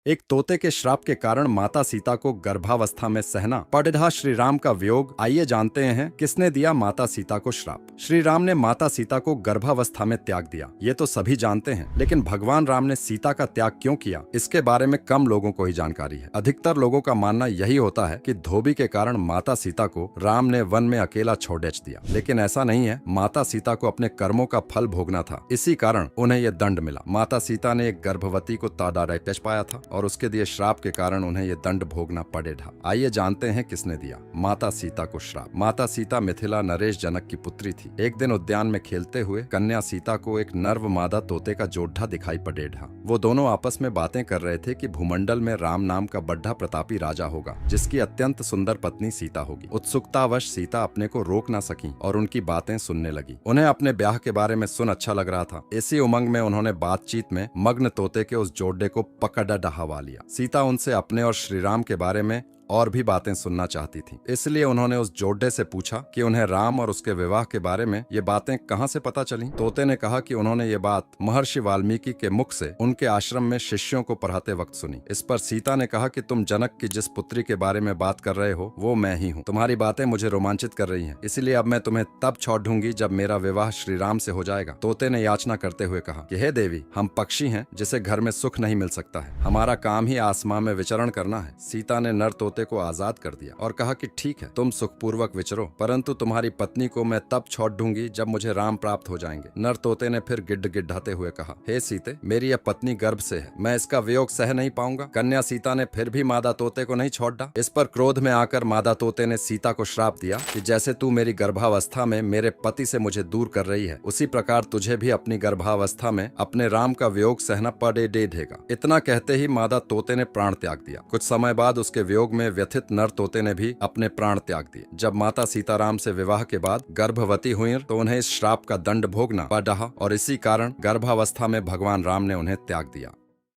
एक तोते के श्राप के कारण माता सीता को गर्भावस्था में सहना पड़ रहा श्री राम का वियोग। आइए जानते हैं किसने दिया माता सीता को श्राप। श्री राम ने माता सीता को गर्भावस्था में त्याग दिया, ये तो सभी जानते हैं, लेकिन भगवान राम ने सीता का त्याग क्यों किया, इसके बारे में कम लोगों को ही जानकारी है। अधिकतर लोगों का मानना यही होता है कि धोबी के कारण माता सीता को राम ने वन में अकेला छोड़ दिया, लेकिन ऐसा नहीं है। माता सीता को अपने कर्मों का फल भोगना था, इसी कारण उन्हें यह दंड मिला। माता सीता ने एक गर्भवती को ताड़ाराइटिस पाया था और उसके दिए श्राप के कारण उन्हें यह दंड भोगना पड़ेगा। आइए जानते हैं किसने दिया माता सीता को श्राप। माता सीता मिथिला नरेश जनक की पुत्री थी। एक दिन उद्यान में खेलते हुए कन्या सीता को एक नर्व मादा तोते का जोड़ा दिखाई पड़ेगा। वो दोनों आपस में बातें कर रहे थे कि भूमंडल में राम नाम का बड़ा प्रतापी राजा होगा, जिसकी अत्यंत सुंदर पत्नी सीता होगी। उत्सुकतावश सीता अपने को रोक ना सकी और उनकी बातें सुनने लगी। उन्हें अपने ब्याह के बारे में सुन अच्छा लग रहा था। इसी उमंग में उन्होंने बातचीत में मग्न तोते के उस जोड़े को पकड़ डहावा लिया। सीता उनसे अपने और श्री राम के बारे में और भी बातें सुनना चाहती थी, इसलिए उन्होंने उस जोड़े से पूछा कि उन्हें राम और उसके विवाह के बारे में ये बातें कहां से पता चली। तोते ने कहा कि उन्होंने ये बात महर्षि वाल्मीकि के मुख से उनके आश्रम में शिष्यों को पढ़ाते वक्त सुनी। इस पर सीता ने कहा कि तुम जनक की जिस पुत्री के बारे में बात कर रहे हो वो मैं ही हूँ। तुम्हारी बातें मुझे रोमांचित कर रही हैं, इसलिए अब मैं तुम्हें तब छोड़ दूंगी जब मेरा विवाह श्री राम से हो जाएगा। तोते ने याचना करते हुए कहा कि हे देवी, हम पक्षी हैं जिसे घर में सुख नहीं मिल सकता है, हमारा काम ही आसमां में विचरण करना है। सीता ने नर तोते को आजाद कर दिया और कहा कि ठीक है, तुम सुखपूर्वक विचरो, परंतु तुम्हारी पत्नी को मैं तब छोड़ दूंगी जब मुझे राम प्राप्त हो जाएंगे। नर तोते ने फिर गिड़गिड़ाते हुए कहा, हे सीते, मेरी यह पत्नी गर्भ से है, मैं इसका वियोग सह नहीं पाऊंगा। कन्या सीता ने फिर भी मादा तोते को नहीं छोड़ा। इस पर क्रोध में आकर मादा तोते ने सीता को श्राप दिया कि जैसे तू मेरी गर्भावस्था में मेरे पति से मुझे दूर कर रही है, उसी प्रकार तुझे भी अपनी गर्भावस्था में अपने राम का वियोग सहना पड़ेगा। इतना कहते ही मादा तोते ने प्राण त्याग दिया। कुछ समय बाद उसके वियोग में व्यथित नर तोते ने भी अपने प्राण त्याग दिए। जब माता सीताराम से विवाह के बाद गर्भवती हुई तो उन्हें इस श्राप का दंड भोगना पड़ा और इसी कारण गर्भावस्था में भगवान राम ने उन्हें त्याग दिया।